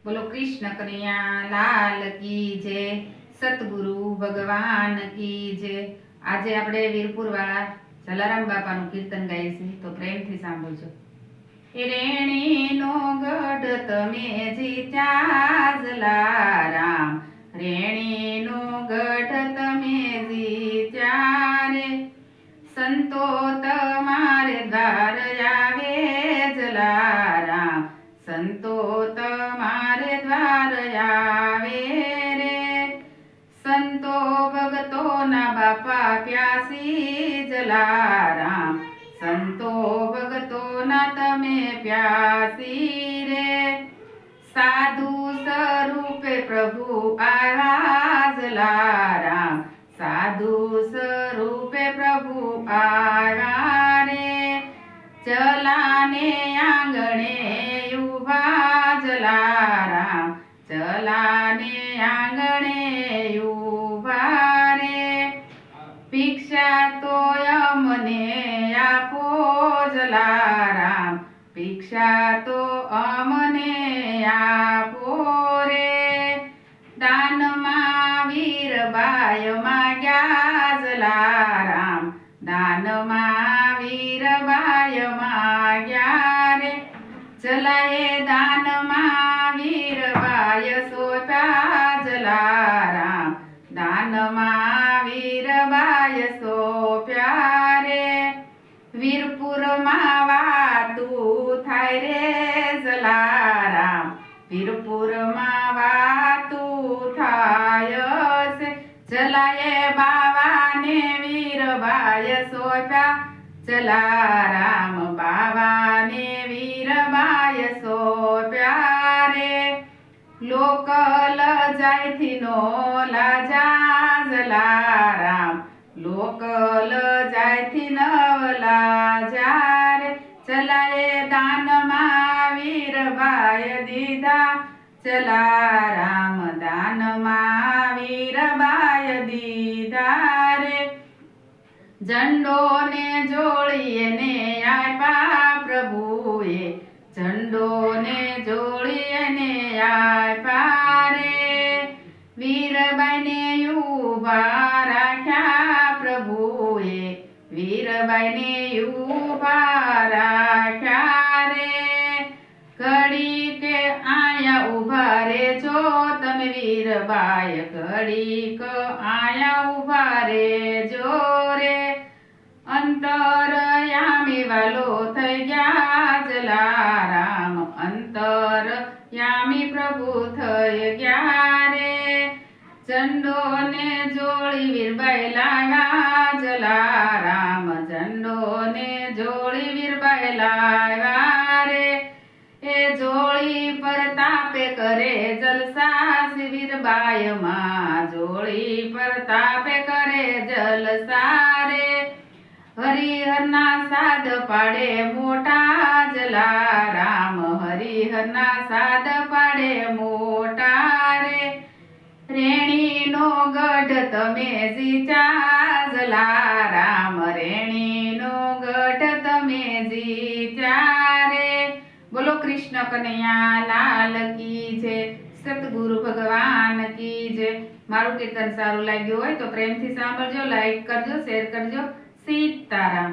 બોલો કૃષ્ણ કનૈયા લાલ કી જય, સતગુરુ ભગવાન કી જય। આજે આપણે વીરપુર વાળા જલારામ બાપાનું કીર્તન ગાઈએ છીએ, તો પ્રેમથી સાંભળજો। રેણીનો ગઢ તમે જીત્યા જલારામ, રેણીનો ગઢ તમે જીત્યા રે, સંતો તમારે દ્વાર આવે જલારામ, સંતો તમારે દ્વાર આવે રે, સંતો ભગતોના બાપા પ્યાસી જલારામ, સંતો ભગતોના તમે પ્યાસી રે, સાધુ સ્વરૂપે પ્રભુ આવ્યા જલારામ, સાધુ સ્વરૂપે પ્રભુ આવ્યા રે, ચલાને આંગણે ઉભા જલારામ, ચલાને આંગણે ઉભા રે, ભિક્ષા તો અમને આપો જલારામ, ભિક્ષા તો અમને આપો રે, દાનમાં વીરબાઈ માગ્યા જલારામ, દાનમાં વીરબાઈ માગ્યા રે, ચલાએ દાનમાં વીરબાઈ સોપ્યા જલારામ, દાનમાં વીરબાઈ સોપ્યા રે, વીરપુરમાં વાતું થાય રે જલારામ, વીરપુરમાં વાતું થાય છે, ચલાએ બાવાને વીરબાઈ સોપ્યા જલારામ, બાવાને વીરબાઈ સોપ્યા રે, લોક લજાયથી નો લાજા જલારામ, લોક લજાયથી ન લાજા રે, ચલાએ દાનમાં વીરબાઈ દીધા જલારામ, દાનમાં વીરબાઈ દીધા રે, ઝંડો ને જોડીએ ને આપ્યા પ્રભુએ, ઝંડો ને જોડીએ ને આપ્યા રે, વીરબાઈને ઉભા રાખ્યા પ્રભુએ, વીરબાઈને ઉભા રાખ્યા રે, ઘડીક આયા ઉભા રેજો તમે વીરબાઈ, ઘડીક આયા ઉભા રેજો રે, અંતરયામી વાલો થઈ ગયા જલારામ, અંતરયામી પ્રભુ થઈ ગયા રે, ઝંડો ને જોડી વીરબાઈ લાવ્યા જલારામ, ઝંડો ને જોડી વીરબાઈ લાવ્યા રે, એ જોડી પરતાપે કરે જલસા વીરબાઈ માં, જોડી પરતાપે કરે જલસા રે, હરિહરના સાદ પાડે મોટા જલારામ, હરિહરના સાદ પાડે મોટા રે, રેણીનો ગઢ તમે જીત્યા જલારામ, રેણીનો ગઢ તમે જીત્યા રે, બોલો કૃષ્ણ કનૈયા લાલ કી જય, સતગુરુ ભગવાન કી જય। મારું કીર્તન સારું લાગ્યું હોય તો પ્રેમથી સાંભળજો, લાઈક કરજો, શેર કરજો। સીતારામ।